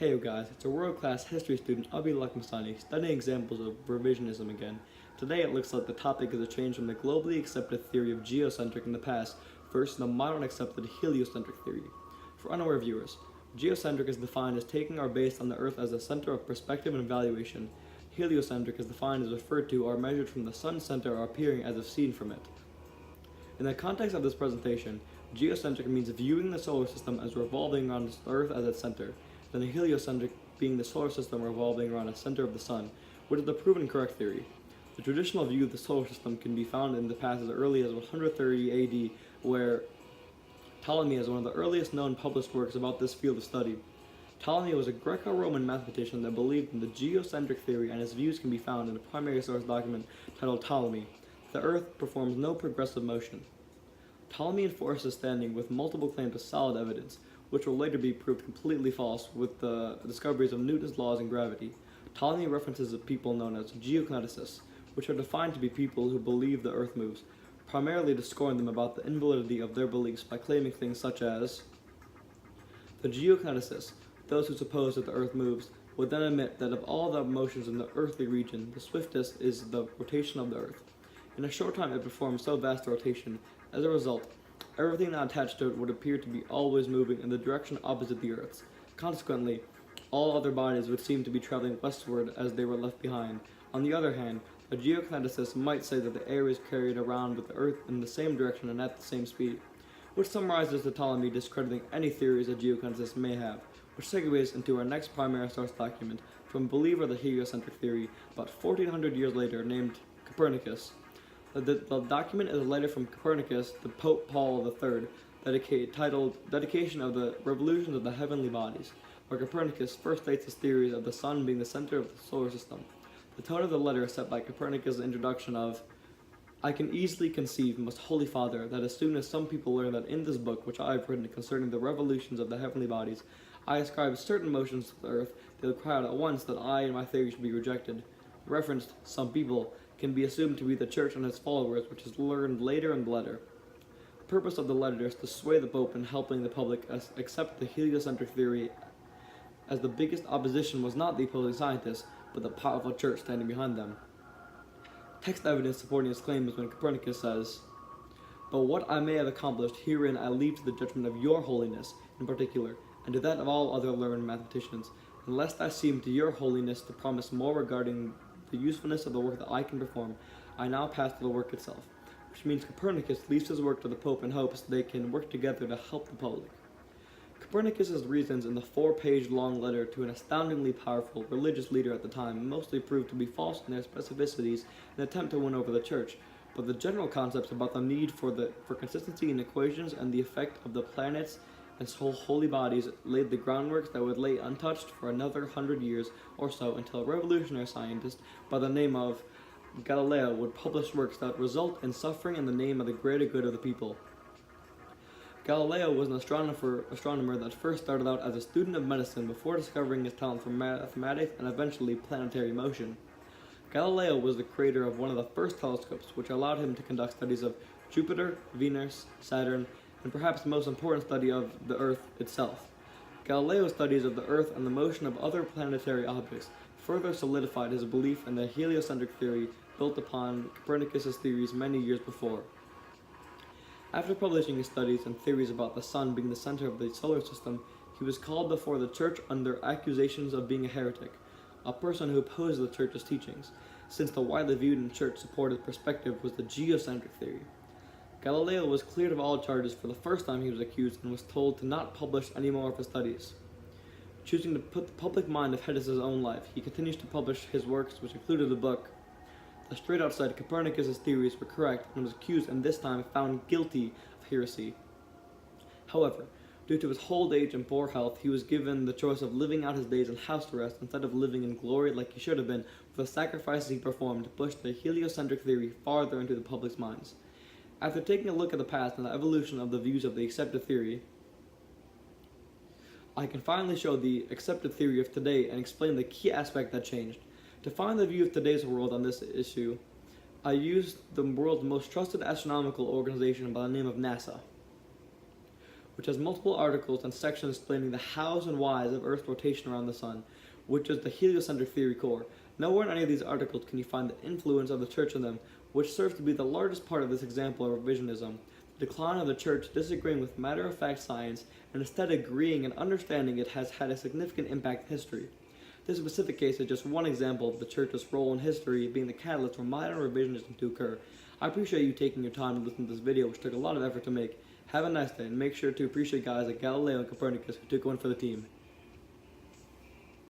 Hey you guys, it's a world-class history student, Abi Lakmasani, studying examples of revisionism again. Today it looks like the topic is a change from the globally accepted theory of geocentric in the past versus the modern accepted heliocentric theory. For unaware viewers, geocentric is defined as taking or based on the Earth as a center of perspective and evaluation. Heliocentric is defined as referred to or measured from the Sun's center or appearing as if seen from it. In the context of this presentation, geocentric means viewing the solar system as revolving around the Earth as its center, then heliocentric being the solar system revolving around the center of the Sun, which is the proven correct theory. The traditional view of the solar system can be found in the past as early as 130 AD, where Ptolemy has one of the earliest known published works about this field of study. Ptolemy was a Greco-Roman mathematician that believed in the geocentric theory, and his views can be found in a primary source document titled Ptolemy. The Earth performs no progressive motion. Ptolemy enforced his standing with multiple claims of solid evidence, which will later be proved completely false with the discoveries of Newton's laws and gravity. Ptolemy references a people known as geocentricists, which are defined to be people who believe the Earth moves, primarily to scorn them about the invalidity of their beliefs by claiming things such as the geocentricists, those who suppose that the Earth moves, would then admit that of all the motions in the earthly region, the swiftest is the rotation of the Earth. In a short time it performs so vast a rotation. As a result, everything not attached to it would appear to be always moving in the direction opposite the Earth's. Consequently, all other bodies would seem to be traveling westward as they were left behind. On the other hand, a geocentricist might say that the air is carried around with the Earth in the same direction and at the same speed, which summarizes the Ptolemy discrediting any theories a geocentricist may have, which segues into our next primary source document from a believer of the heliocentric theory about 1400 years later named Copernicus. The document is a letter from Copernicus to Pope Paul III, titled Dedication of the Revolutions of the Heavenly Bodies, where Copernicus first states his theories of the Sun being the center of the solar system. The tone of the letter is set by Copernicus' introduction of, "I can easily conceive, most holy Father, that as soon as some people learn that in this book which I have written concerning the revolutions of the heavenly bodies, I ascribe certain motions to the earth, they will cry out at once that I and my theory should be rejected." The reference, "some people," can be assumed to be the Church and its followers, which is learned later in the letter. The purpose of the letter is to sway the Pope in helping the public accept the heliocentric theory, as the biggest opposition was not the opposing scientists, but the powerful Church standing behind them. Text evidence supporting his claim is when Copernicus says, "But what I may have accomplished herein I leave to the judgment of your holiness in particular, and to that of all other learned mathematicians, and lest I seem to your holiness to promise more regarding the usefulness of the work that I can perform, I now pass to the work itself," which means Copernicus leaves his work to the Pope in hopes they can work together to help the public. Copernicus' reasons in the 4-page long letter to an astoundingly powerful religious leader at the time mostly proved to be false in their specificities in an attempt to win over the Church, but the general concepts about the need for consistency in equations and the effect of the planets and holy bodies laid the groundwork that would lay untouched for another 100 years or so until a revolutionary scientist by the name of Galileo would publish works that result in suffering in the name of the greater good of the people. Galileo was an astronomer that first started out as a student of medicine before discovering his talent for mathematics and eventually planetary motion. Galileo was the creator of one of the first telescopes, which allowed him to conduct studies of Jupiter, Venus, Saturn, and perhaps the most important study of the Earth itself. Galileo's studies of the Earth and the motion of other planetary objects further solidified his belief in the heliocentric theory built upon Copernicus' theories many years before. After publishing his studies and theories about the Sun being the center of the solar system, he was called before the Church under accusations of being a heretic, a person who opposed the Church's teachings, since the widely viewed and Church-supported perspective was the geocentric theory. Galileo was cleared of all charges for the first time he was accused and was told to not publish any more of his studies. Choosing to put the public mind ahead of his own life, he continues to publish his works, which included the book that straight out said Copernicus' theories were correct and was accused and this time found guilty of heresy. However, due to his old age and poor health, he was given the choice of living out his days in house arrest instead of living in glory like he should have been for the sacrifices he performed to push the heliocentric theory farther into the public's minds. After taking a look at the past and the evolution of the views of the accepted theory, I can finally show the accepted theory of today and explain the key aspect that changed. To find the view of today's world on this issue, I used the world's most trusted astronomical organization by the name of NASA, which has multiple articles and sections explaining the hows and whys of Earth's rotation around the sun, which is the heliocentric theory core. Nowhere in any of these articles can you find the influence of the church in them, which serves to be the largest part of this example of revisionism. The decline of the church disagreeing with matter-of-fact science and instead agreeing and understanding it has had a significant impact in history. This specific case is just one example of the church's role in history being the catalyst for modern revisionism to occur. I appreciate you taking your time to listen to this video, which took a lot of effort to make. Have a nice day, and make sure to appreciate guys like Galileo and Copernicus who took one for the team.